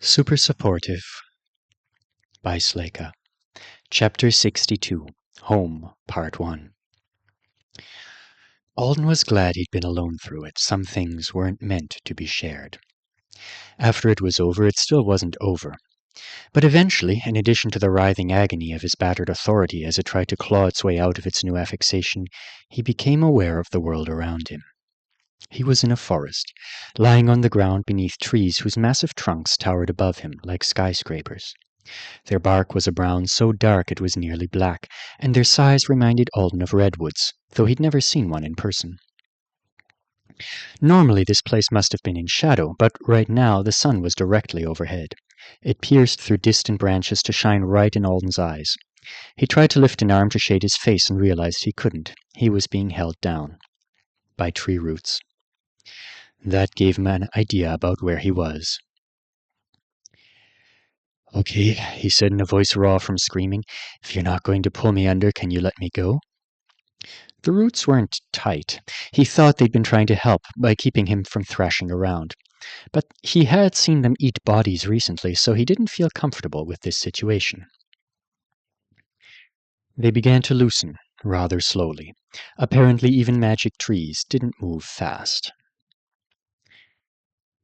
Super Supportive by Sleyca. Chapter 62. Home, Part 1. Alden was glad he'd been alone through it. Some things weren't meant to be shared. After it was over, it still wasn't over. But eventually, in addition to the writhing agony of his battered authority as it tried to claw its way out of its new affixation, he became aware of the world around him. He was in a forest, lying on the ground beneath trees whose massive trunks towered above him like skyscrapers. Their bark was a brown so dark it was nearly black, and their size reminded Alden of redwoods, though he'd never seen one in person. Normally this place must have been in shadow, but right now the sun was directly overhead. It pierced through distant branches to shine right in Alden's eyes. He tried to lift an arm to shade his face and realized he couldn't. He was being held down by tree roots. That gave him an idea about where he was. "Okay," he said in a voice raw from screaming. "If you're not going to pull me under, can you let me go?" The roots weren't tight. He thought they'd been trying to help by keeping him from thrashing around. But he had seen them eat bodies recently, so he didn't feel comfortable with this situation. They began to loosen, rather slowly. Apparently even magic trees didn't move fast.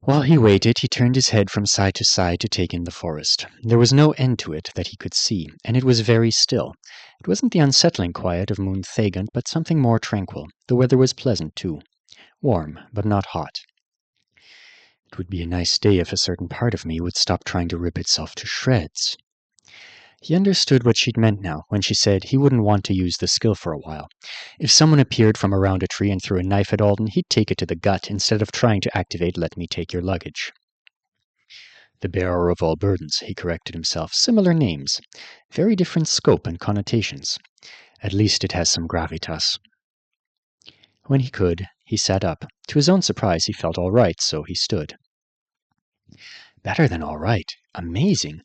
While he waited, he turned his head from side to side to take in the forest. There was no end to it that he could see, and it was very still. It wasn't the unsettling quiet of Moon Thagant, but something more tranquil. The weather was pleasant, too. Warm, but not hot. It would be a nice day if a certain part of me would stop trying to rip itself to shreds. He understood what she'd meant now when she said he wouldn't want to use the skill for a while. If someone appeared from around a tree and threw a knife at Alden, he'd take it to the gut instead of trying to activate "let me take your luggage." The bearer of all burdens, he corrected himself. Similar names. Very different scope and connotations. At least it has some gravitas. When he could, he sat up. To his own surprise, he felt all right, so he stood. Better than all right. Amazing.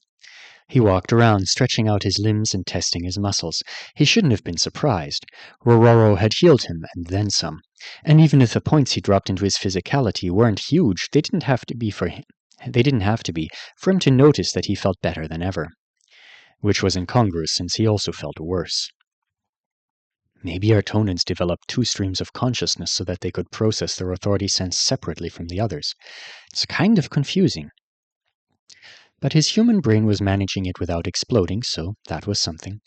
He walked around, stretching out his limbs and testing his muscles. He shouldn't have been surprised. Rororo had healed him, and then some. And even if the points he dropped into his physicality weren't huge, they didn't have to be for him to notice that he felt better than ever. Which was incongruous, since he also felt worse. Maybe Artonans developed two streams of consciousness so that they could process their authority sense separately from the others. It's kind of confusing. But his human brain was managing it without exploding, so that was something.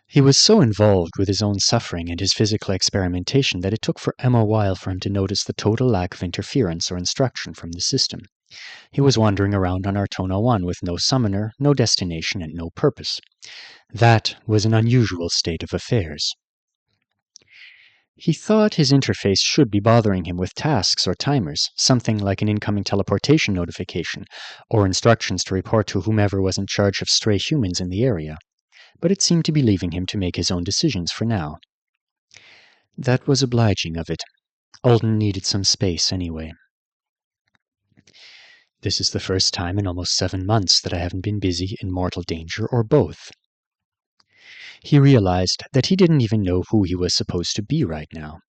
He was so involved with his own suffering and his physical experimentation that it took a while for him to notice the total lack of interference or instruction from the system. He was wandering around on Artona 1 with no summoner, no destination, and no purpose. That was an unusual state of affairs. He thought his interface should be bothering him with tasks or timers, something like an incoming teleportation notification, or instructions to report to whomever was in charge of stray humans in the area. But it seemed to be leaving him to make his own decisions for now. That was obliging of it. Alden needed some space anyway. This is the first time in almost 7 months that I haven't been busy, in mortal danger, or both. He realized that he didn't even know who he was supposed to be right now.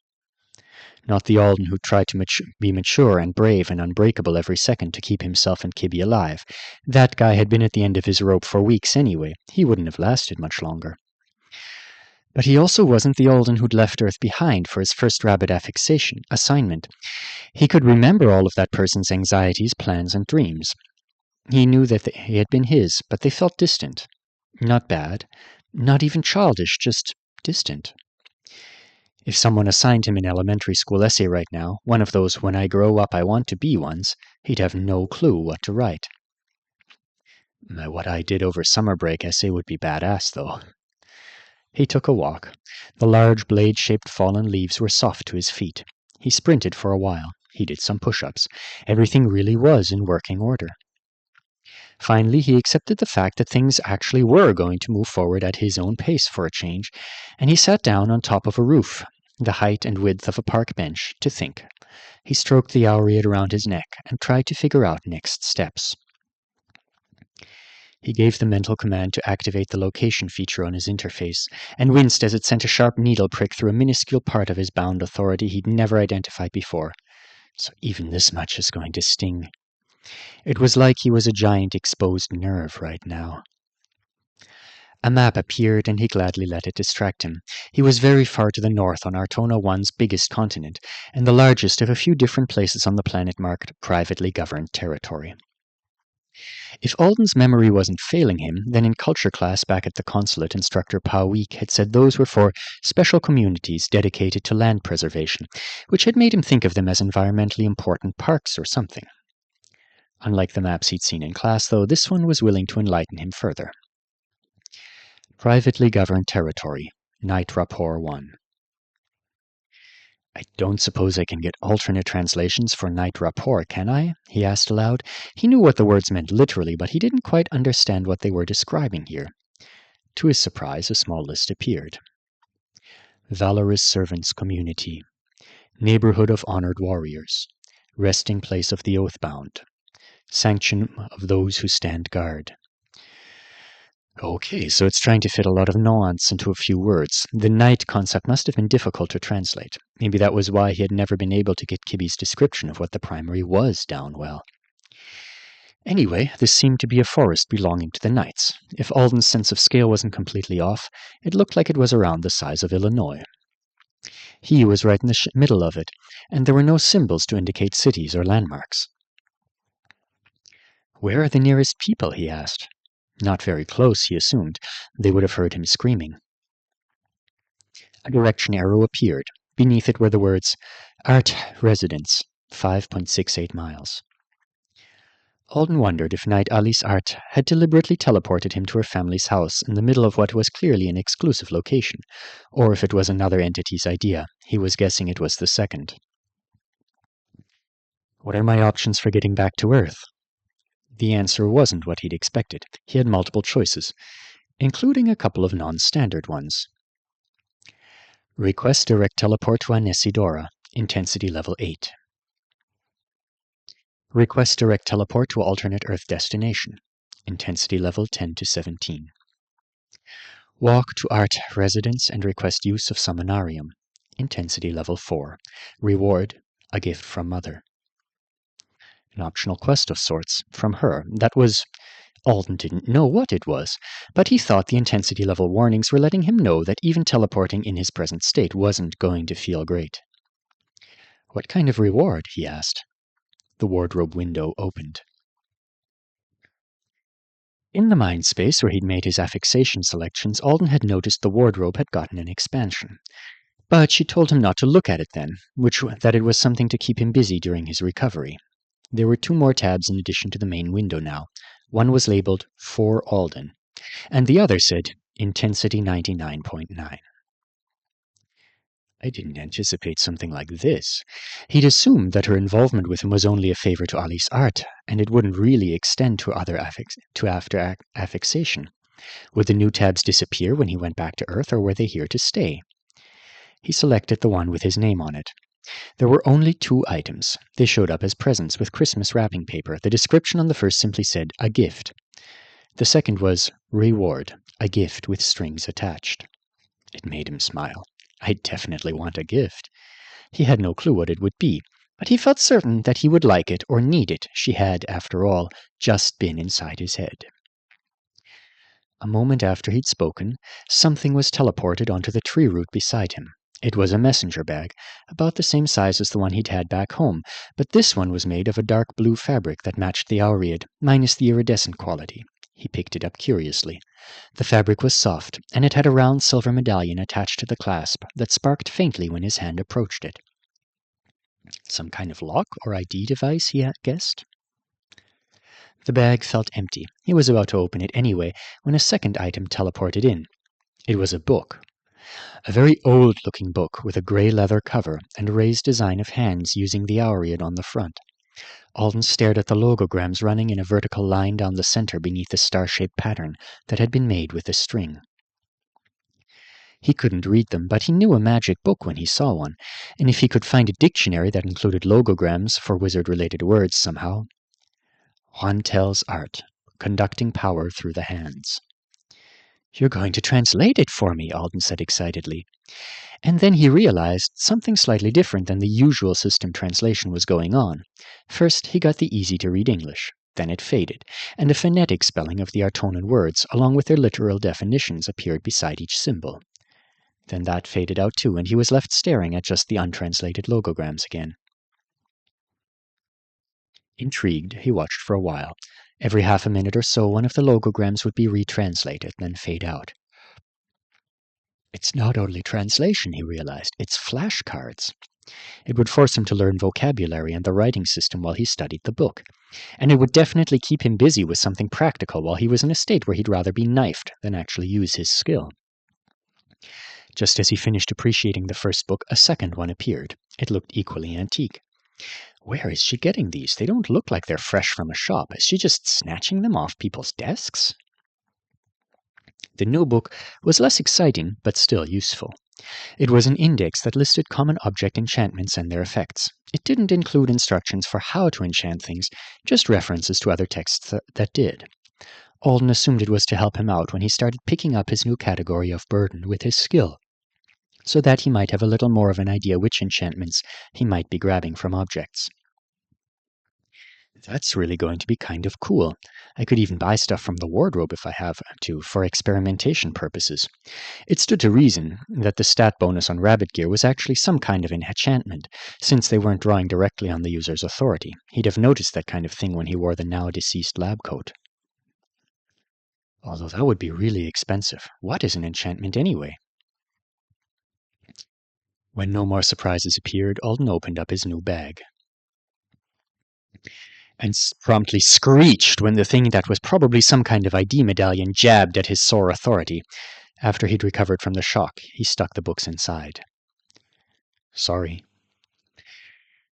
Not the Alden who tried to be mature and brave and unbreakable every second to keep himself and Kibby alive. That guy had been at the end of his rope for weeks anyway. He wouldn't have lasted much longer. But he also wasn't the Alden who'd left Earth behind for his first rabbit assignment. He could remember all of that person's anxieties, plans, and dreams. He knew that they had been his, but they felt distant. Not bad. Not even childish, just distant. If someone assigned him an elementary school essay right now, one of those "when I grow up I want to be" ones, he'd have no clue what to write. My "what I did over summer break" essay would be badass, though. He took a walk. The large blade-shaped fallen leaves were soft to his feet. He sprinted for a while. He did some push-ups. Everything really was in working order. Finally, he accepted the fact that things actually were going to move forward at his own pace for a change, and he sat down on top of a roof, the height and width of a park bench, to think. He stroked the aureate around his neck and tried to figure out next steps. He gave the mental command to activate the location feature on his interface, and winced as it sent a sharp needle prick through a minuscule part of his bound authority he'd never identified before. So even this much is going to sting. It was like he was a giant exposed nerve right now. A map appeared, and he gladly let it distract him. He was very far to the north on Artona One's biggest continent, and the largest of a few different places on the planet marked privately governed territory. If Alden's memory wasn't failing him, then in culture class back at the consulate, Instructor Paweek had said those were for special communities dedicated to land preservation, which had made him think of them as environmentally important parks or something. Unlike the maps he'd seen in class, though, this one was willing to enlighten him further. Privately governed territory, Night Rapport 1. I don't suppose I can get alternate translations for Night Rapport, can I? He asked aloud. He knew what the words meant literally, but he didn't quite understand what they were describing here. To his surprise, a small list appeared. Valorous Servants Community. Neighborhood of Honored Warriors. Resting Place of the Oathbound. Sanction of Those Who Stand Guard. Okay, so it's trying to fit a lot of nuance into a few words. The night concept must have been difficult to translate. Maybe that was why he had never been able to get Kibby's description of what the primary was down well. Anyway, this seemed to be a forest belonging to the knights. If Alden's sense of scale wasn't completely off, it looked like it was around the size of Illinois. He was right in the middle of it, and there were no symbols to indicate cities or landmarks. Where are the nearest people? He asked. Not very close, he assumed. They would have heard him screaming. A direction arrow appeared. Beneath it were the words, Art Residence, 5.68 miles. Alden wondered if Knight Alice Art had deliberately teleported him to her family's house in the middle of what was clearly an exclusive location, or if it was another entity's idea. He was guessing it was the second. What are my options for getting back to Earth? The answer wasn't what he'd expected. He had multiple choices, including a couple of non-standard ones. Request direct teleport to Anesidora, intensity level 8. Request direct teleport to alternate Earth destination, intensity level 10 to 17. Walk to Art Residence and request use of Summonarium, intensity level 4. Reward, a gift from Mother. An optional quest of sorts, from her. That was... Alden didn't know what it was, but he thought the intensity level warnings were letting him know that even teleporting in his present state wasn't going to feel great. What kind of reward? He asked. The wardrobe window opened. In the mind space where he'd made his affixation selections, Alden had noticed the wardrobe had gotten an expansion. But she told him not to look at it then, that it was something to keep him busy during his recovery. There were 2 more tabs in addition to the main window now. One was labeled For Alden, and the other said Intensity 99.9. I didn't anticipate something like this. He'd assumed that her involvement with him was only a favor to Alice Art, and it wouldn't really extend to after affixation. Would the new tabs disappear when he went back to Earth, or were they here to stay? He selected the one with his name on it. There were only 2 items. They showed up as presents with Christmas wrapping paper. The description on the first simply said, a gift. The second was, reward, a gift with strings attached. It made him smile. I definitely want a gift. He had no clue what it would be, but he felt certain that he would like it or need it. She had, after all, just been inside his head. A moment after he'd spoken, something was teleported onto the tree root beside him. It was a messenger bag, about the same size as the one he'd had back home, but this one was made of a dark blue fabric that matched the aureate, minus the iridescent quality. He picked it up curiously. The fabric was soft, and it had a round silver medallion attached to the clasp that sparked faintly when his hand approached it. Some kind of lock or ID device, he had guessed. The bag felt empty. He was about to open it anyway, when a second item teleported in. It was a book. A very old-looking book with a grey leather cover and a raised design of hands using the aureate on the front. Alden stared at the logograms running in a vertical line down the center beneath the star-shaped pattern that had been made with a string. He couldn't read them, but he knew a magic book when he saw one, and if he could find a dictionary that included logograms for wizard-related words somehow. Juantel's art, conducting power through the hands. You're going to translate it for me, Alden said excitedly. And then he realized something slightly different than the usual system translation was going on. First, he got the easy-to-read English. Then it faded, and a phonetic spelling of the Artonan words, along with their literal definitions, appeared beside each symbol. Then that faded out too, and he was left staring at just the untranslated logograms again. Intrigued, he watched for a while. Every half a minute or so, one of the logograms would be retranslated, then fade out. It's not only translation, he realized, it's flashcards. It would force him to learn vocabulary and the writing system while he studied the book. And it would definitely keep him busy with something practical while he was in a state where he'd rather be knifed than actually use his skill. Just as he finished appreciating the first book, a second one appeared. It looked equally antique. Where is she getting these? They don't look like they're fresh from a shop. Is she just snatching them off people's desks? The new book was less exciting, but still useful. It was an index that listed common object enchantments and their effects. It didn't include instructions for how to enchant things, just references to other texts that did. Alden assumed it was to help him out when he started picking up his new category of burden with his skill, so that he might have a little more of an idea which enchantments he might be grabbing from objects. That's really going to be kind of cool. I could even buy stuff from the wardrobe if I have to, for experimentation purposes. It stood to reason that the stat bonus on rabbit gear was actually some kind of enchantment, since they weren't drawing directly on the user's authority. He'd have noticed that kind of thing when he wore the now-deceased lab coat. Although that would be really expensive. What is an enchantment anyway? When no more surprises appeared, Alden opened up his new bag and promptly screeched when the thing that was probably some kind of ID medallion jabbed at his sore authority. After he'd recovered from the shock, he stuck the books inside. Sorry.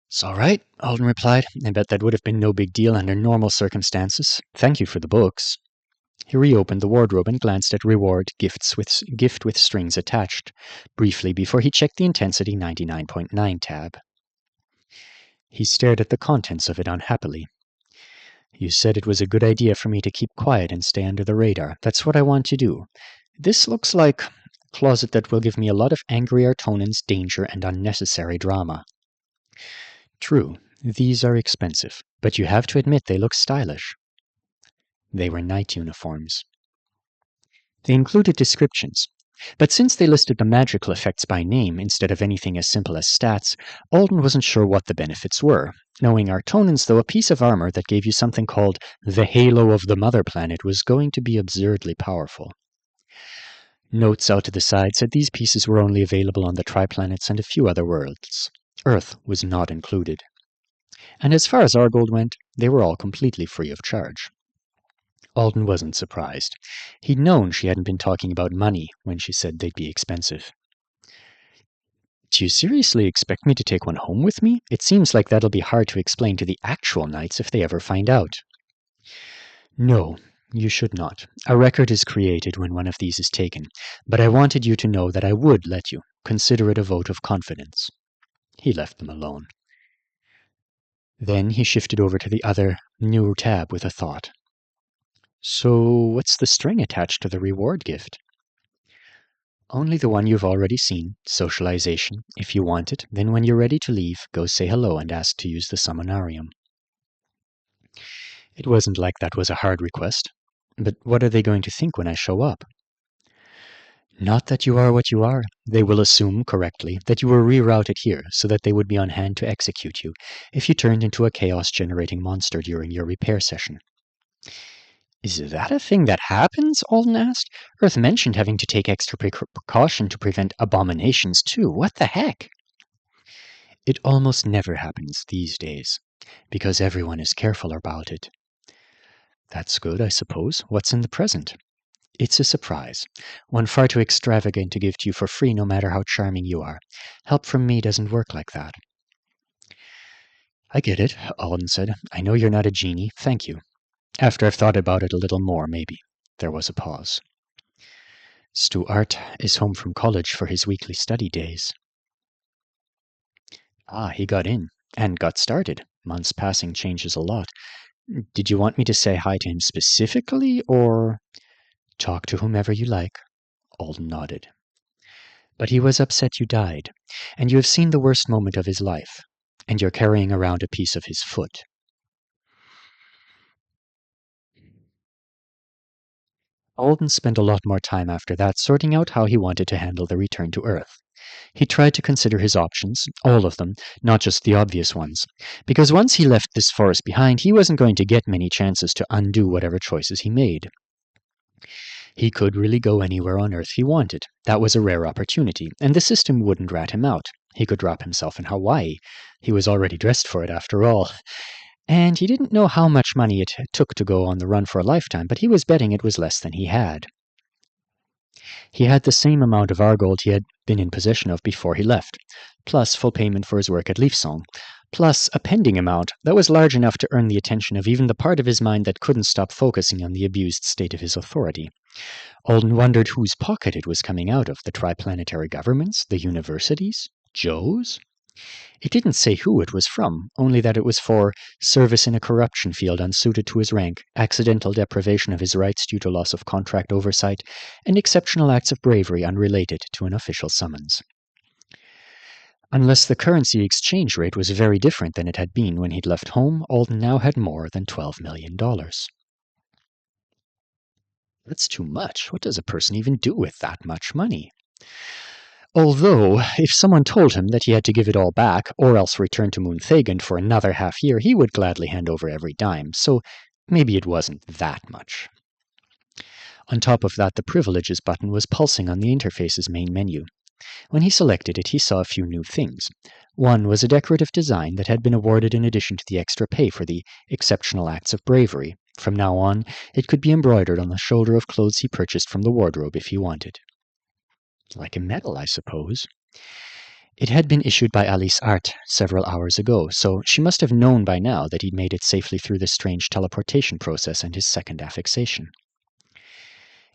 It's all right, Alden replied. I bet that would have been no big deal under normal circumstances. Thank you for the books. He reopened the wardrobe and glanced at reward gift with strings attached, briefly before he checked the intensity 99.9 tab. He stared at the contents of it unhappily. You said it was a good idea for me to keep quiet and stay under the radar. That's what I want to do. This looks like a closet that will give me a lot of angry Artonans, danger, and unnecessary drama. True, these are expensive, but you have to admit they look stylish. They were night uniforms. They included descriptions, but since they listed the magical effects by name instead of anything as simple as stats, Alden wasn't sure what the benefits were. Knowing Artonans, though, a piece of armor that gave you something called the halo of the mother planet was going to be absurdly powerful. Notes out to the side said these pieces were only available on the triplanets and a few other worlds. Earth was not included. And as far as Argold went, they were all completely free of charge. Alden wasn't surprised. He'd known she hadn't been talking about money when she said they'd be expensive. Do you seriously expect me to take one home with me? It seems like that'll be hard to explain to the actual knights if they ever find out. No, you should not. A record is created when one of these is taken, but I wanted you to know that I would let you. Consider it a vote of confidence. He left them alone. Then he shifted over to the other, new tab with a thought. So, what's the string attached to the reward gift? Only the one you've already seen, socialization. If you want it, then when you're ready to leave, go say hello and ask to use the summonarium. It wasn't like that was a hard request. But what are they going to think when I show up? Not that you are what you are. They will assume, correctly, that you were rerouted here so that they would be on hand to execute you if you turned into a chaos-generating monster during your repair session. Is that a thing that happens? Alden asked. Earth mentioned having to take extra precaution to prevent abominations, too. What the heck? It almost never happens these days, because everyone is careful about it. That's good, I suppose. What's in the present? It's a surprise. One far too extravagant to give to you for free no matter how charming you are. Help from me doesn't work like that. I get it, Alden said. I know you're not a genie. Thank you. After I've thought about it a little more, maybe. There was a pause. Stuart is home from college for his weekly study days. Ah, he got in, and got started. Months passing changes a lot. Did you want me to say hi to him specifically, or... Talk to whomever you like. Alden nodded. But he was upset you died, and you have seen the worst moment of his life, and you're carrying around a piece of his foot. Alden spent a lot more time after that sorting out how he wanted to handle the return to Earth. He tried to consider his options, all of them, not just the obvious ones, because once he left this forest behind, he wasn't going to get many chances to undo whatever choices he made. He could really go anywhere on Earth he wanted. That was a rare opportunity, and the system wouldn't rat him out. He could drop himself in Hawaii. He was already dressed for it, after all. And he didn't know how much money it took to go on the run for a lifetime, but he was betting it was less than he had. He had the same amount of Argold he had been in possession of before he left, plus full payment for his work at Leafsong, plus a pending amount that was large enough to earn the attention of even the part of his mind that couldn't stop focusing on the abused state of his authority. Alden wondered whose pocket it was coming out of, the triplanetary governments, the universities, Joe's? It didn't say who it was from, only that it was for service in a corruption field unsuited to his rank, accidental deprivation of his rights due to loss of contract oversight, and exceptional acts of bravery unrelated to an official summons. Unless the currency exchange rate was very different than it had been when he'd left home, Alden now had more than $12 million. That's too much. What does a person even do with that much money? Although, if someone told him that he had to give it all back, or else return to Moonthagand for another half-year, he would gladly hand over every dime, so maybe it wasn't that much. On top of that, the Privileges button was pulsing on the interface's main menu. When he selected it, he saw a few new things. One was a decorative design that had been awarded in addition to the extra pay for the exceptional acts of bravery. From now on, it could be embroidered on the shoulder of clothes he purchased from the wardrobe if he wanted. Like a medal, I suppose. It had been issued by Alice Art several hours ago, so she must have known by now that he'd made it safely through the strange teleportation process and his second affixation.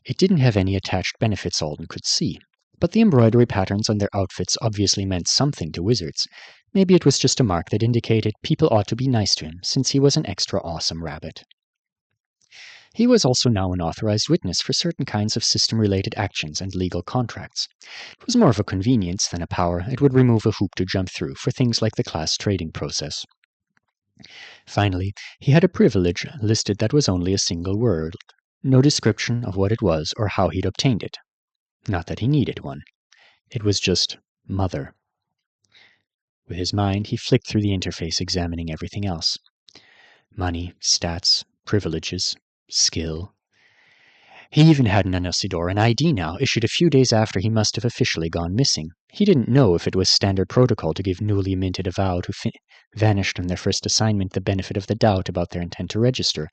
It didn't have any attached benefits Alden could see, but the embroidery patterns on their outfits obviously meant something to wizards. Maybe it was just a mark that indicated people ought to be nice to him, since he was an extra awesome rabbit. He was also now an authorized witness for certain kinds of system-related actions and legal contracts. It was more of a convenience than a power. It would remove a hoop to jump through for things like the class trading process. Finally, he had a privilege listed that was only a single word, no description of what it was or how he'd obtained it. Not that he needed one. It was just Mother. With his mind, he flicked through the interface, examining everything else. Money, stats, privileges, skill. He even had an Anusidor, an ID now, issued a few days after he must have officially gone missing. He didn't know if it was standard protocol to give newly minted avowed who vanished on their first assignment the benefit of the doubt about their intent to register,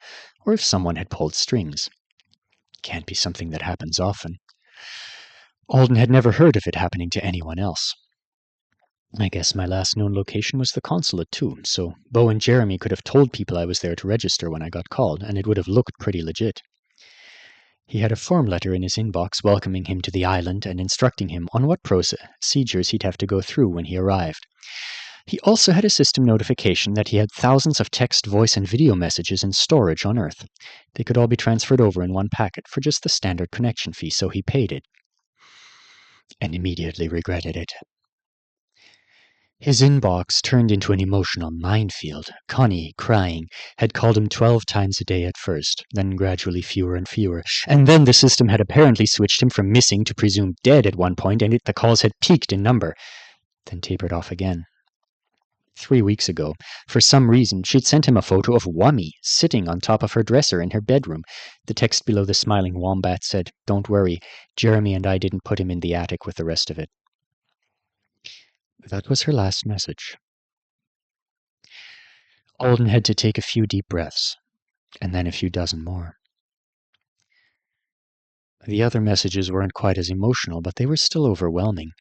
or if someone had pulled strings. Can't be something that happens often. Alden had never heard of it happening to anyone else. I guess my last known location was the consulate, too, so Bo and Jeremy could have told people I was there to register when I got called, and it would have looked pretty legit. He had a form letter in his inbox welcoming him to the island and instructing him on what procedures he'd have to go through when he arrived. He also had a system notification that he had thousands of text, voice, and video messages in storage on Earth. They could all be transferred over in one packet for just the standard connection fee, so he paid it. And immediately regretted it. His inbox turned into an emotional minefield. Connie, crying, had called him 12 times a day at first, then gradually fewer and fewer. And then the system had apparently switched him from missing to presumed dead at one point, and the calls had peaked in number, then tapered off again. 3 weeks ago, for some reason, she'd sent him a photo of Wummy sitting on top of her dresser in her bedroom. The text below the smiling wombat said, "Don't worry, Jeremy and I didn't put him in the attic with the rest of it." That was her last message. Alden had to take a few deep breaths, and then a few dozen more. The other messages weren't quite as emotional, but they were still overwhelming.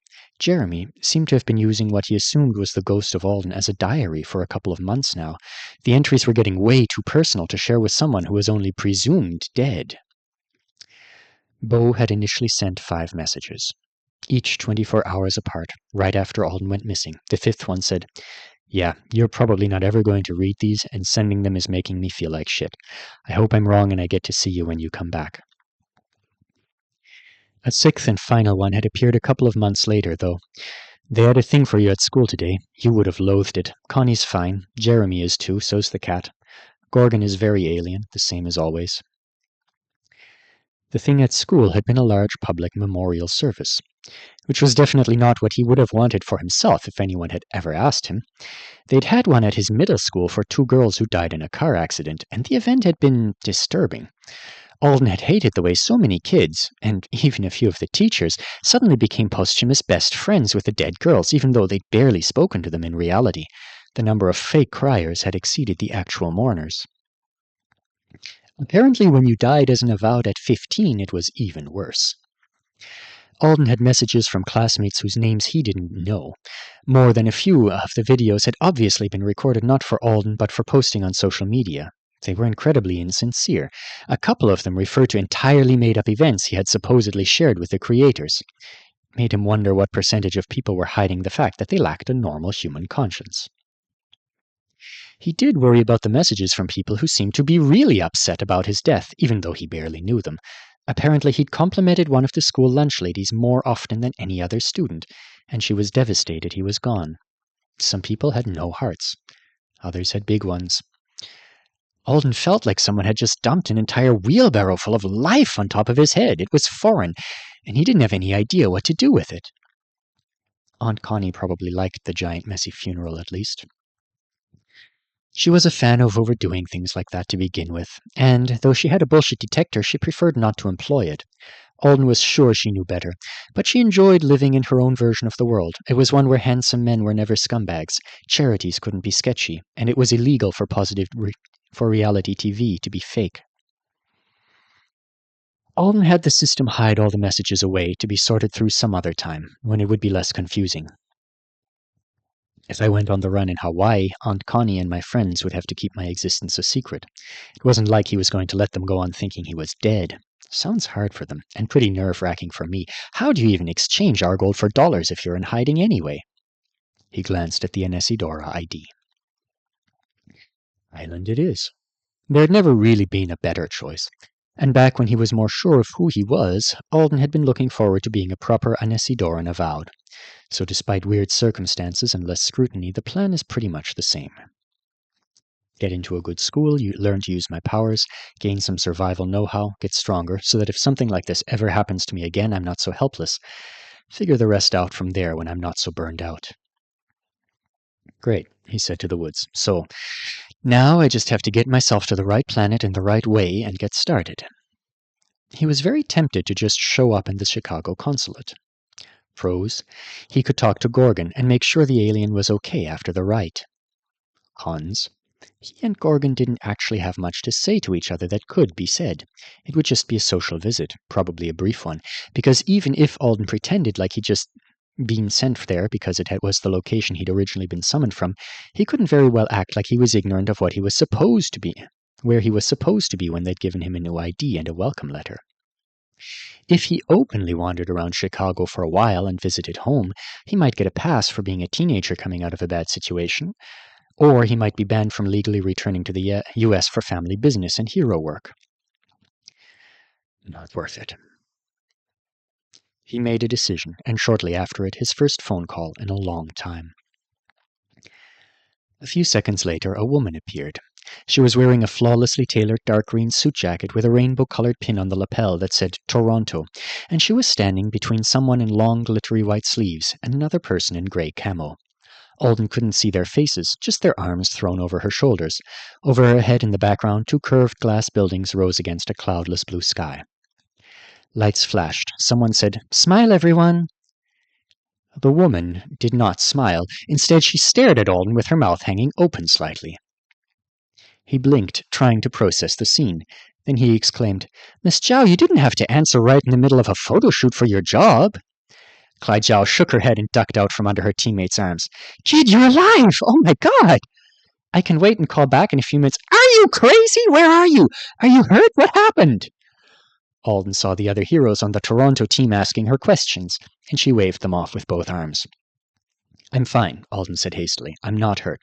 Jeremy seemed to have been using what he assumed was the ghost of Alden as a diary for a couple of months now. The entries were getting way too personal to share with someone who was only presumed dead. Bo had initially sent 5 messages, each 24 hours apart, right after Alden went missing. The 5th one said, "Yeah, you're probably not ever going to read these, and sending them is making me feel like shit. I hope I'm wrong and I get to see you when you come back." A sixth and final one had appeared a couple of months later, though. They had a thing for you at school today. You would have loathed it. Connie's fine. Jeremy is too, so's the cat. Gorgon is very alien, the same as always. The thing at school had been a large public memorial service, which was definitely not what he would have wanted for himself if anyone had ever asked him. They'd had one at his middle school for 2 girls who died in a car accident, and the event had been disturbing. Alden had hated the way so many kids, and even a few of the teachers, suddenly became posthumous best friends with the dead girls, even though they'd barely spoken to them in reality. The number of fake criers had exceeded the actual mourners. Apparently, when you died as an avowed at 15, it was even worse. Alden had messages from classmates whose names he didn't know. More than a few of the videos had obviously been recorded not for Alden, but for posting on social media. They were incredibly insincere. A couple of them referred to entirely made-up events he had supposedly shared with the creators. It made him wonder what percentage of people were hiding the fact that they lacked a normal human conscience. He did worry about the messages from people who seemed to be really upset about his death, even though he barely knew them. Apparently, he'd complimented one of the school lunch ladies more often than any other student, and she was devastated he was gone. Some people had no hearts. Others had big ones. Alden felt like someone had just dumped an entire wheelbarrow full of life on top of his head. It was foreign, and he didn't have any idea what to do with it. Aunt Connie probably liked the giant messy funeral, at least. She was a fan of overdoing things like that to begin with, and though she had a bullshit detector, she preferred not to employ it. Alden was sure she knew better, but she enjoyed living in her own version of the world. It was one where handsome men were never scumbags, charities couldn't be sketchy, and it was illegal for reality TV to be fake. Alden had the system hide all the messages away to be sorted through some other time, when it would be less confusing. If I went on the run in Hawaii, Aunt Connie and my friends would have to keep my existence a secret. It wasn't like he was going to let them go on thinking he was dead. Sounds hard for them, and pretty nerve-wracking for me. How do you even exchange our gold for dollars if you're in hiding anyway? He glanced at the Anesidora ID. Island it is. There had never really been a better choice. And back when he was more sure of who he was, Alden had been looking forward to being a proper Anesidoran avowed. So despite weird circumstances and less scrutiny, the plan is pretty much the same. Get into a good school, you learn to use my powers, gain some survival know-how, get stronger, so that if something like this ever happens to me again, I'm not so helpless. Figure the rest out from there when I'm not so burned out. Great, he said to the woods. So, now I just have to get myself to the right planet in the right way and get started. He was very tempted to just show up in the Chicago consulate. Pros: he could talk to Gorgon and make sure the alien was okay after the rite. Cons: he and Gorgon didn't actually have much to say to each other that could be said. It would just be a social visit, probably a brief one, because even if Alden pretended like he'd just been sent there because was the location he'd originally been summoned from, he couldn't very well act like he was ignorant of what he was supposed to be, where he was supposed to be when they'd given him a new ID and a welcome letter. If he openly wandered around Chicago for a while and visited home, he might get a pass for being a teenager coming out of a bad situation, or he might be banned from legally returning to the U.S. for family business and hero work. Not worth it. He made a decision, and shortly after it, his first phone call in a long time. A few seconds later, a woman appeared. She was wearing a flawlessly tailored dark green suit jacket with a rainbow-colored pin on the lapel that said Toronto, and she was standing between someone in long, glittery white sleeves and another person in grey camo. Alden couldn't see their faces, just their arms thrown over her shoulders. Over her head in the background, 2 curved glass buildings rose against a cloudless blue sky. Lights flashed. Someone said, "Smile, everyone!" The woman did not smile. Instead, she stared at Alden with her mouth hanging open slightly. He blinked, trying to process the scene. Then he exclaimed, "Miss Zhao, you didn't have to answer right in the middle of a photo shoot for your job." Clyde Zhao shook her head and ducked out from under her teammate's arms. "Kid, you're alive! Oh my god! I can wait and call back in a few minutes." "Are you crazy? Where are you? Are you hurt? What happened?" Alden saw the other heroes on the Toronto team asking her questions, and she waved them off with both arms. I'm fine, Alden said hastily. I'm not hurt.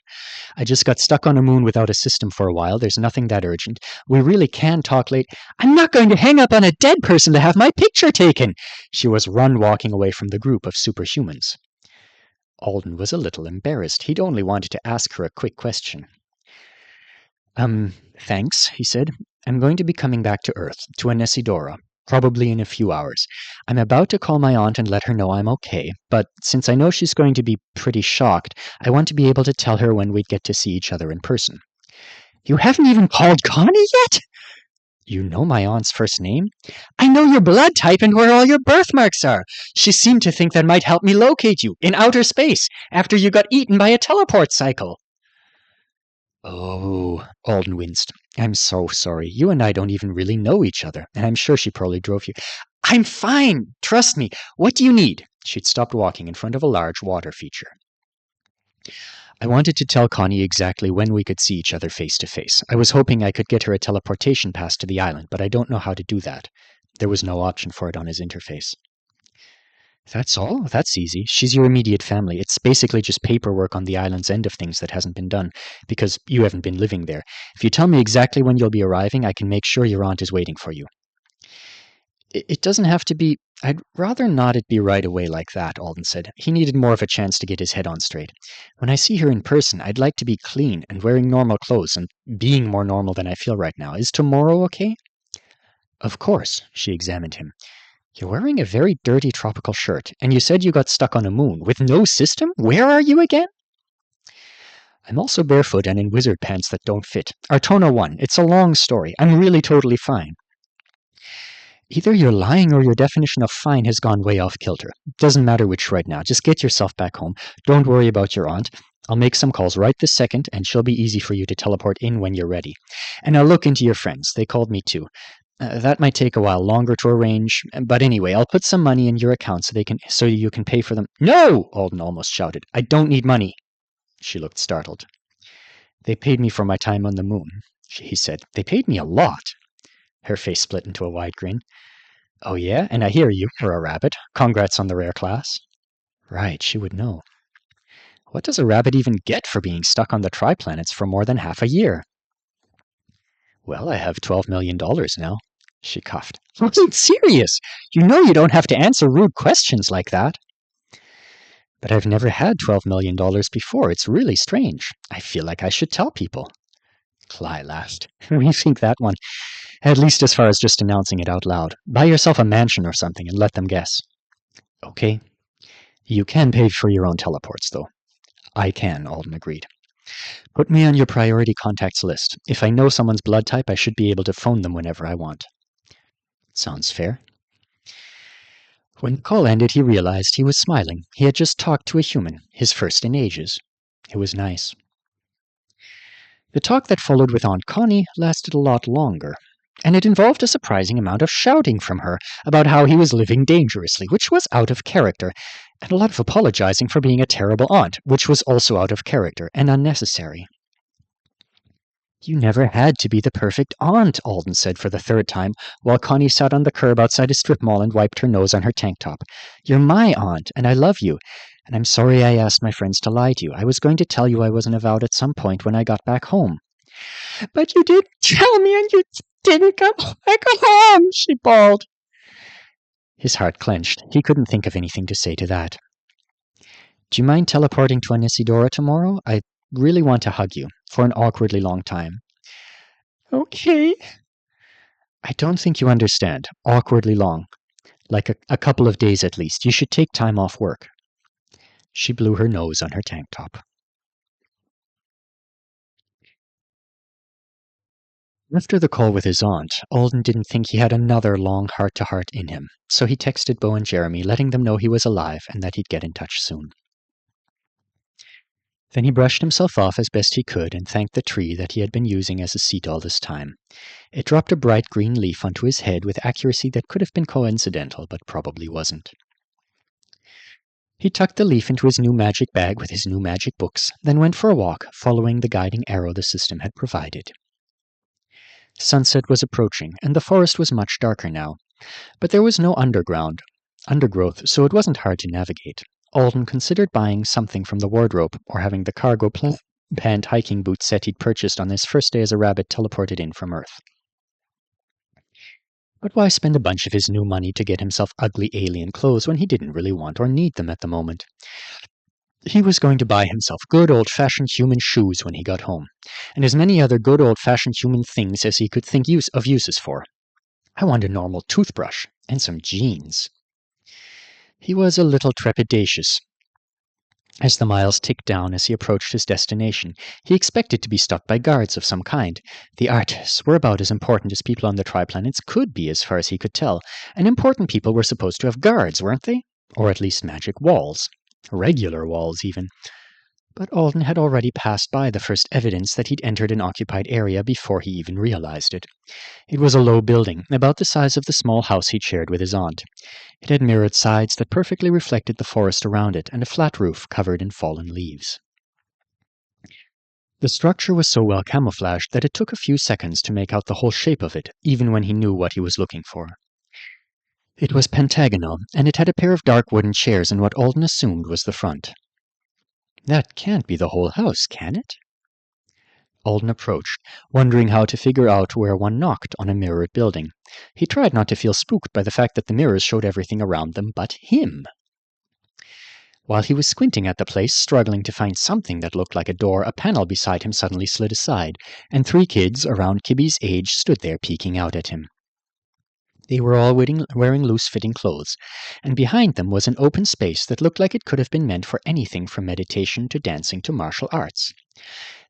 I just got stuck on a moon without a system for a while. There's nothing that urgent. We really can talk late. I'm not going to hang up on a dead person to have my picture taken! She was walking away from the group of superhumans. Alden was a little embarrassed. He'd only wanted to ask her a quick question. Thanks, he said. I'm going to be coming back to Earth, to Anesidora, probably in a few hours. I'm about to call my aunt and let her know I'm okay, but since I know she's going to be pretty shocked, I want to be able to tell her when we'd get to see each other in person. You haven't even called Connie yet? You know my aunt's first name? I know your blood type and where all your birthmarks are. She seemed to think that might help me locate you, in outer space, after you got eaten by a teleport cycle. Oh, Alden winced. I'm so sorry. You and I don't even really know each other, and I'm sure she probably drove you. I'm fine. Trust me. What do you need? She'd stopped walking in front of a large water feature. I wanted to tell Connie exactly when we could see each other face to face. I was hoping I could get her a teleportation pass to the island, but I don't know how to do that. There was no option for it on his interface. That's all? That's easy. She's your immediate family. It's basically just paperwork on the island's end of things that hasn't been done, because you haven't been living there. If you tell me exactly when you'll be arriving, I can make sure your aunt is waiting for you. It doesn't have to be... I'd rather not it be right away like that, Alden said. He needed more of a chance to get his head on straight. When I see her in person, I'd like to be clean and wearing normal clothes and being more normal than I feel right now. Is tomorrow okay? Of course, she examined him. You're wearing a very dirty tropical shirt, and you said you got stuck on a moon. With no system? Where are you again? I'm also barefoot and in wizard pants that don't fit. Artona 1. It's a long story. I'm really totally fine. Either you're lying or your definition of fine has gone way off kilter. Doesn't matter which right now. Just get yourself back home. Don't worry about your aunt. I'll make some calls right this second, and she'll be easy for you to teleport in when you're ready. And I'll look into your friends. They called me too. That might take a while longer to arrange, but anyway, I'll put some money in your account so you can pay for them. No! Alden almost shouted. I don't need money. She looked startled. They paid me for my time on the moon, he said. They paid me a lot. Her face split into a wide grin. Oh yeah? And I hear you were a rabbit. Congrats on the rare class. Right, she would know. What does a rabbit even get for being stuck on the triplanets for more than half a year? Well, I have $12 million now. She coughed. I'm serious. You know you don't have to answer rude questions like that. But I've never had $12 million before. It's really strange. I feel like I should tell people. Cly laughed. Rethink that one. At least as far as just announcing it out loud. Buy yourself a mansion or something and let them guess. Okay. You can pay for your own teleports, though. I can, Alden agreed. Put me on your priority contacts list. If I know someone's blood type, I should be able to phone them whenever I want. Sounds fair. When the call ended, he realized he was smiling. He had just talked to a human, his first in ages. It was nice. The talk that followed with Aunt Connie lasted a lot longer, and it involved a surprising amount of shouting from her about how he was living dangerously, which was out of character, and a lot of apologizing for being a terrible aunt, which was also out of character and unnecessary. You never had to be the perfect aunt, Alden said for the third time, while Connie sat on the curb outside a strip mall and wiped her nose on her tank top. You're my aunt, and I love you, and I'm sorry I asked my friends to lie to you. I was going to tell you I wasn't avowed at some point when I got back home. But you didn't tell me, and you didn't come back home, she bawled. His heart clenched. He couldn't think of anything to say to that. Do you mind teleporting to Anesidora tomorrow? I really want to hug you for an awkwardly long time. Okay. I don't think you understand. Awkwardly long. Like a couple of days at least. You should take time off work. She blew her nose on her tank top. After the call with his aunt, Alden didn't think he had another long heart-to-heart in him, so he texted Bo and Jeremy, letting them know he was alive and that he'd get in touch soon. Then he brushed himself off as best he could and thanked the tree that he had been using as a seat all this time. It dropped a bright green leaf onto his head with accuracy that could have been coincidental, but probably wasn't. He tucked the leaf into his new magic bag with his new magic books, then went for a walk, following the guiding arrow the system had provided. Sunset was approaching, and the forest was much darker now, but there was no undergrowth, so it wasn't hard to navigate. Alden considered buying something from the wardrobe or having the cargo pant hiking boot set he'd purchased on his first day as a rabbit teleported in from Earth. But why spend a bunch of his new money to get himself ugly alien clothes when he didn't really want or need them at the moment? He was going to buy himself good old-fashioned human shoes when he got home, and as many other good old-fashioned human things as he could think of uses for. I want a normal toothbrush and some jeans. He was a little trepidatious as the miles ticked down as he approached his destination. He expected to be stopped by guards of some kind. The artists were about as important as people on the triplanets could be as far as he could tell, and important people were supposed to have guards, weren't they? Or at least magic walls. Regular walls, even. But Alden had already passed by the first evidence that he'd entered an occupied area before he even realized it. It was a low building, about the size of the small house he'd shared with his aunt. It had mirrored sides that perfectly reflected the forest around it, and a flat roof covered in fallen leaves. The structure was so well camouflaged that it took a few seconds to make out the whole shape of it, even when he knew what he was looking for. It was pentagonal, and it had a pair of dark wooden chairs in what Alden assumed was the front. That can't be the whole house, can it? Alden approached, wondering how to figure out where one knocked on a mirrored building. He tried not to feel spooked by the fact that the mirrors showed everything around them but him. While he was squinting at the place, struggling to find something that looked like a door, a panel beside him suddenly slid aside, and 3 kids around Kibby's age stood there peeking out at him. They were all wearing loose-fitting clothes, and behind them was an open space that looked like it could have been meant for anything from meditation to dancing to martial arts.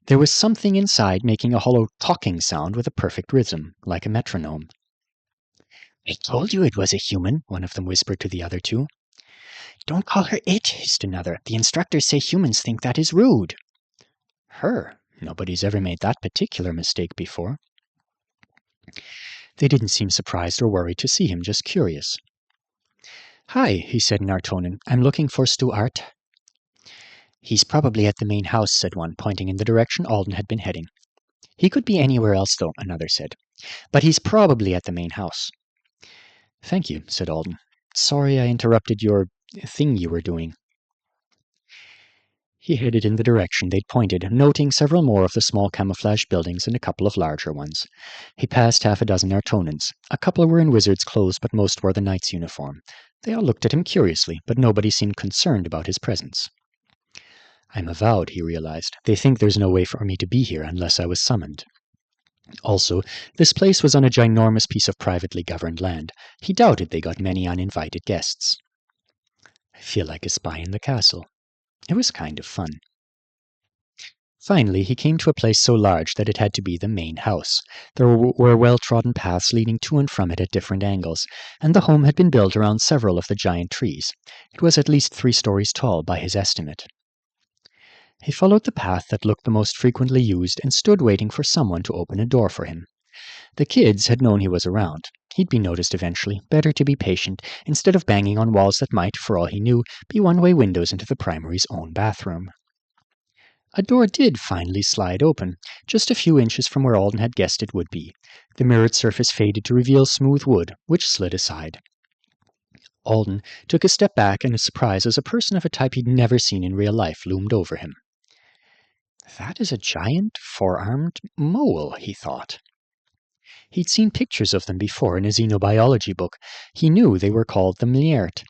There was something inside making a hollow talking sound with a perfect rhythm, like a metronome. "I told you it was a human," one of them whispered to the other 2. "Don't call her it," hissed another. "The instructors say humans think that is rude." Her? Nobody's ever made that particular mistake before. They didn't seem surprised or worried to see him, just curious. "Hi," he said in Artonan. "I'm looking for Stuart." "He's probably at the main house," said one, pointing in the direction Alden had been heading. "He could be anywhere else, though," another said. "But he's probably at the main house." "Thank you," said Alden. "Sorry I interrupted your thing you were doing." He headed in the direction they'd pointed, noting several more of the small camouflage buildings and a couple of larger ones. He passed 6 Artonans. A couple were in wizard's clothes, but most wore the knight's uniform. They all looked at him curiously, but nobody seemed concerned about his presence. "I'm avowed," he realized. "They think there's no way for me to be here unless I was summoned." Also, this place was on a ginormous piece of privately governed land. He doubted they got many uninvited guests. "I feel like a spy in the castle." It was kind of fun. Finally, he came to a place so large that it had to be the main house. There were well-trodden paths leading to and from it at different angles, and the home had been built around several of the giant trees. It was at least 3 stories tall by his estimate. He followed the path that looked the most frequently used and stood waiting for someone to open a door for him. The kids had known he was around. He'd be noticed eventually. Better to be patient, instead of banging on walls that might, for all he knew, be one-way windows into the primary's own bathroom. A door did finally slide open, just a few inches from where Alden had guessed it would be. The mirrored surface faded to reveal smooth wood, which slid aside. Alden took a step back in surprise as a person of a type he'd never seen in real life loomed over him. That is a giant, 4-armed mole, he thought. He'd seen pictures of them before in a xenobiology book. He knew they were called the Mliert,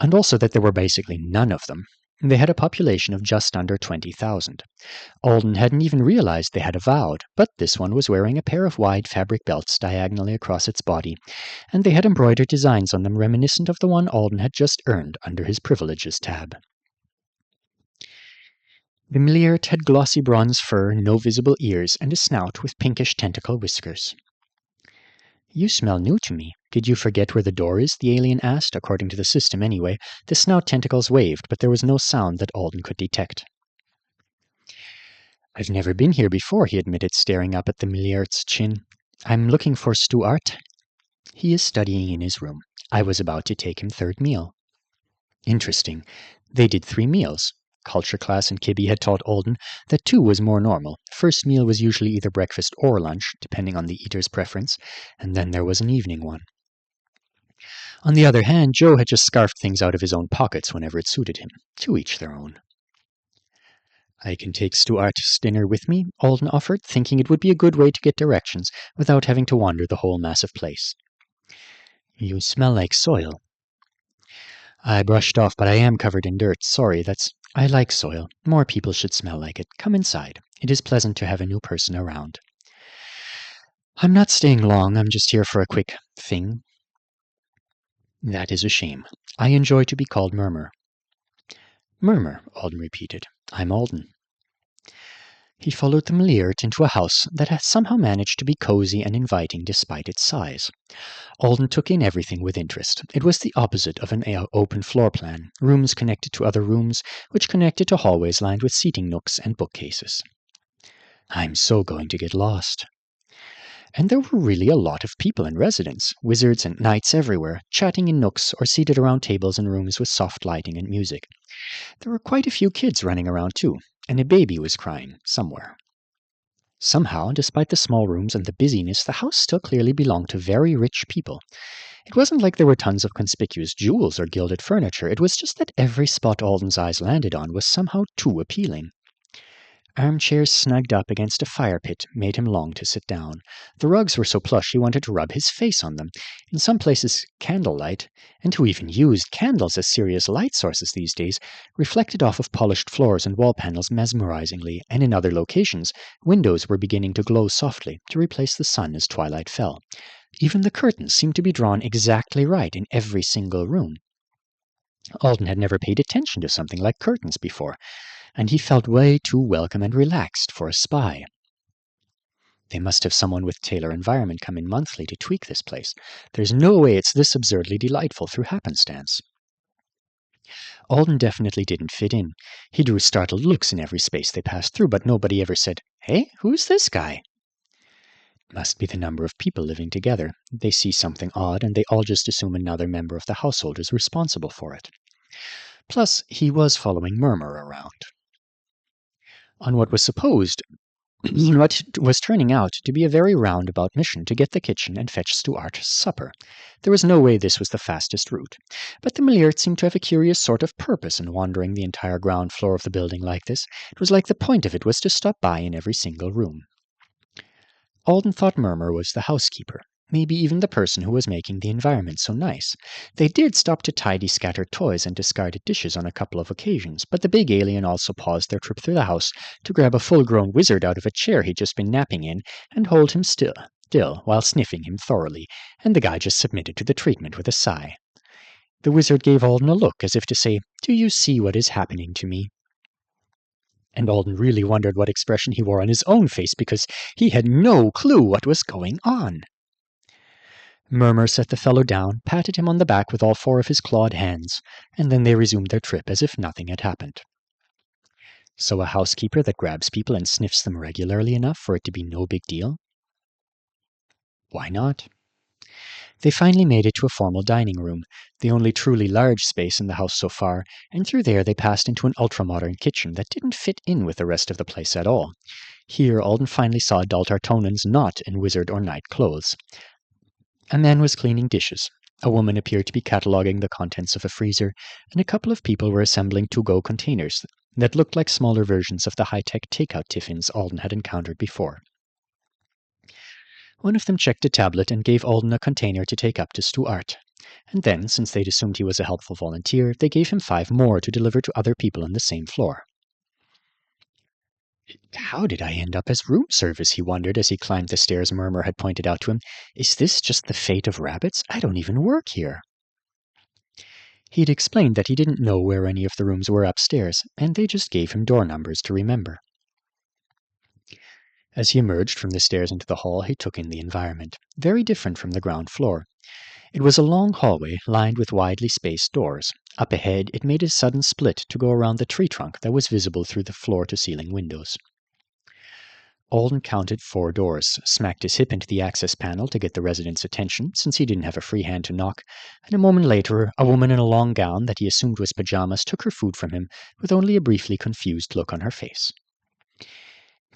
and also that there were basically none of them. They had a population of just under 20,000. Alden hadn't even realized they had avowed, but this one was wearing a pair of wide fabric belts diagonally across its body, and they had embroidered designs on them reminiscent of the one Alden had just earned under his Privileges tab. The Mliert had glossy bronze fur, no visible ears, and a snout with pinkish tentacle whiskers. "You smell new to me. Did you forget where the door is?" the alien asked, according to the system anyway. The snout tentacles waved, but there was no sound that Alden could detect. "I've never been here before," he admitted, staring up at the Mliert's chin. "I'm looking for Stuart." "He is studying in his room. I was about to take him 3rd meal." Interesting. They did 3 meals. Culture class in Kibby had taught Alden that 2 was more normal. First meal was usually either breakfast or lunch, depending on the eater's preference, and then there was an evening one. On the other hand, Joe had just scarfed things out of his own pockets whenever it suited him. To each their own. I can take Stuart's dinner with me, Alden offered, thinking it would be a good way to get directions without having to wander the whole massive place. You smell like soil. I brushed off, but I am covered in dirt. Sorry, I like soil. More people should smell like it. Come inside. It is pleasant to have a new person around. I'm not staying long. I'm just here for a quick thing. That is a shame. I enjoy to be called Murmur. Murmur, Alden repeated. I'm Alden. He followed the Meliert into a house that had somehow managed to be cozy and inviting despite its size. Alden took in everything with interest. It was the opposite of an open floor plan, rooms connected to other rooms, which connected to hallways lined with seating nooks and bookcases. I'm so going to get lost. And there were really a lot of people in residence, wizards and knights everywhere, chatting in nooks or seated around tables in rooms with soft lighting and music. There were quite a few kids running around too, and a baby was crying somewhere. Somehow, despite the small rooms and the busyness, the house still clearly belonged to very rich people. It wasn't like there were tons of conspicuous jewels or gilded furniture, it was just that every spot Alden's eyes landed on was somehow too appealing. Armchairs snugged up against a fire pit made him long to sit down. The rugs were so plush he wanted to rub his face on them. In some places, candlelight, and who even used candles as serious light sources these days, reflected off of polished floors and wall panels mesmerizingly, and in other locations, windows were beginning to glow softly to replace the sun as twilight fell. Even the curtains seemed to be drawn exactly right in every single room. Alden had never paid attention to something like curtains before, and he felt way too welcome and relaxed for a spy. They must have someone with Taylor Environment come in monthly to tweak this place. There's no way it's this absurdly delightful through happenstance. Alden definitely didn't fit in. He drew startled looks in every space they passed through, but nobody ever said, "Hey, who's this guy?" It must be the number of people living together. They see something odd, and they all just assume another member of the household is responsible for it. Plus, he was following Murmur around. On what was turning out to be a very roundabout mission to get the kitchen and fetch Stuart's supper. There was no way this was the fastest route, but the Meliert seemed to have a curious sort of purpose in wandering the entire ground floor of the building like this. It was like the point of it was to stop by in every single room. Alden thought Murmur was the housekeeper, maybe even the person who was making the environment so nice. They did stop to tidy scattered toys and discarded dishes on a couple of occasions, but the big alien also paused their trip through the house to grab a full-grown wizard out of a chair he'd just been napping in and hold him still while sniffing him thoroughly, and the guy just submitted to the treatment with a sigh. The wizard gave Alden a look as if to say, "Do you see what is happening to me?" And Alden really wondered what expression he wore on his own face because he had no clue what was going on. Murmur set the fellow down, patted him on the back with all four of his clawed hands, and then they resumed their trip as if nothing had happened. So a housekeeper that grabs people and sniffs them regularly enough for it to be no big deal? Why not? They finally made it to a formal dining room, the only truly large space in the house so far, and through there they passed into an ultra-modern kitchen that didn't fit in with the rest of the place at all. Here Alden finally saw adult Artonans not in wizard or knight clothes. A man was cleaning dishes, a woman appeared to be cataloguing the contents of a freezer, and a couple of people were assembling to-go containers that looked like smaller versions of the high-tech takeout tiffins Alden had encountered before. One of them checked a tablet and gave Alden a container to take up to Stuart. And then, since they'd assumed he was a helpful volunteer, they gave him 5 more to deliver to other people on the same floor. How did I end up as room service, he wondered as he climbed the stairs Murmur had pointed out to him. Is this just the fate of rabbits? I don't even work here. He'd explained that he didn't know where any of the rooms were upstairs, and they just gave him door numbers to remember. As he emerged from the stairs into the hall, he took in the environment, very different from the ground floor. It was a long hallway lined with widely spaced doors. Up ahead, it made a sudden split to go around the tree trunk that was visible through the floor-to-ceiling windows. Alden counted 4 doors, smacked his hip into the access panel to get the resident's attention, since he didn't have a free hand to knock, and a moment later, a woman in a long gown that he assumed was pajamas took her food from him with only a briefly confused look on her face.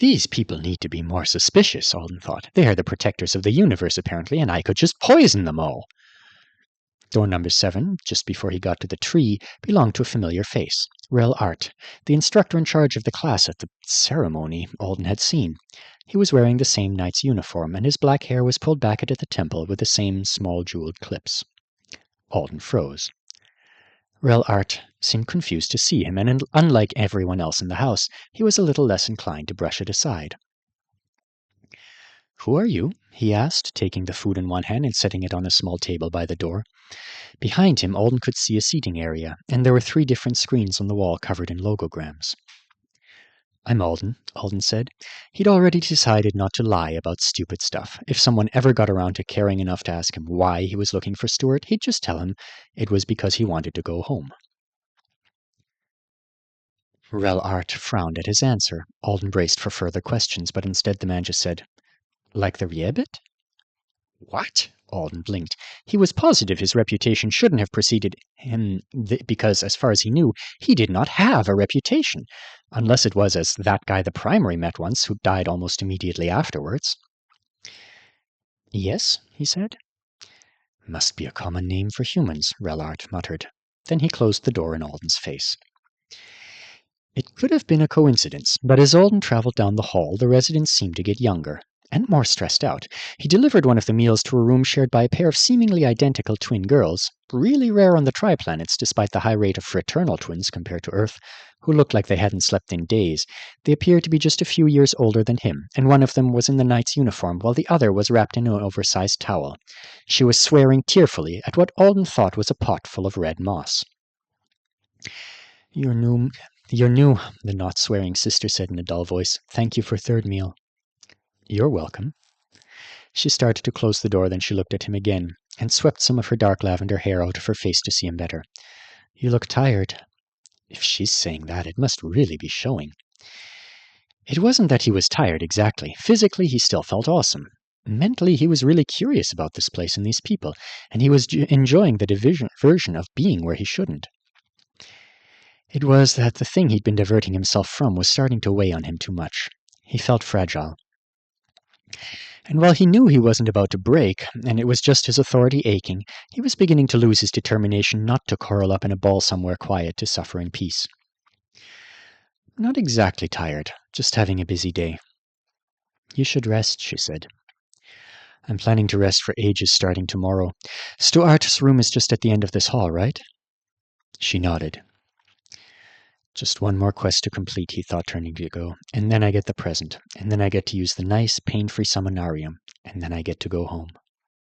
These people need to be more suspicious, Alden thought. They are the protectors of the universe, apparently, and I could just poison them all. Door number 7, just before he got to the tree, belonged to a familiar face. Rel Art, the instructor in charge of the class at the ceremony Alden had seen. He was wearing the same knight's uniform, and his black hair was pulled back at the temple with the same small jeweled clips. Alden froze. Rel Art seemed confused to see him, and unlike everyone else in the house, he was a little less inclined to brush it aside. "Who are you?" he asked, taking the food in one hand and setting it on a small table by the door. Behind him, Alden could see a seating area, and there were 3 different screens on the wall covered in logograms. "I'm Alden said. He'd already decided not to lie about stupid stuff. If someone ever got around to caring enough to ask him why he was looking for Stuart, he'd just tell him it was because he wanted to go home. Rel Art frowned at his answer. Alden braced for further questions, but instead the man just said, "Like the riebit?" "What?" Alden blinked. He was positive his reputation shouldn't have preceded him, because, as far as he knew, he did not have a reputation, unless it was as that guy the primary met once, who died almost immediately afterwards. "Yes," he said. "Must be a common name for humans," Rel Art muttered. Then he closed the door in Alden's face. It could have been a coincidence, but as Alden traveled down the hall, the residents seemed to get younger, and more stressed out. He delivered one of the meals to a room shared by a pair of seemingly identical twin girls, really rare on the tri-planets despite the high rate of fraternal twins compared to Earth, who looked like they hadn't slept in days. They appeared to be just a few years older than him, and one of them was in the knight's uniform, while the other was wrapped in an oversized towel. She was swearing tearfully at what Alden thought was a pot full of red moss. You're new, the not-swearing sister said in a dull voice. "Thank you for 3rd meal." "You're welcome." She started to close the door, then she looked at him again, and swept some of her dark lavender hair out of her face to see him better. "You look tired." If she's saying that, it must really be showing. It wasn't that he was tired exactly. Physically, he still felt awesome. Mentally, he was really curious about this place and these people, and he was enjoying the diversion of being where he shouldn't. It was that the thing he'd been diverting himself from was starting to weigh on him too much. He felt fragile. And while he knew he wasn't about to break, and it was just his authority aching, he was beginning to lose his determination not to curl up in a ball somewhere quiet to suffer in peace. "Not exactly tired, just having a busy day." "You should rest," she said. "I'm planning to rest for ages starting tomorrow. Stuart's room is just at the end of this hall, right?" She nodded. "Just one more quest to complete," he thought, turning to go, "and then I get the present, and then I get to use the nice, pain-free summonarium, and then I get to go home."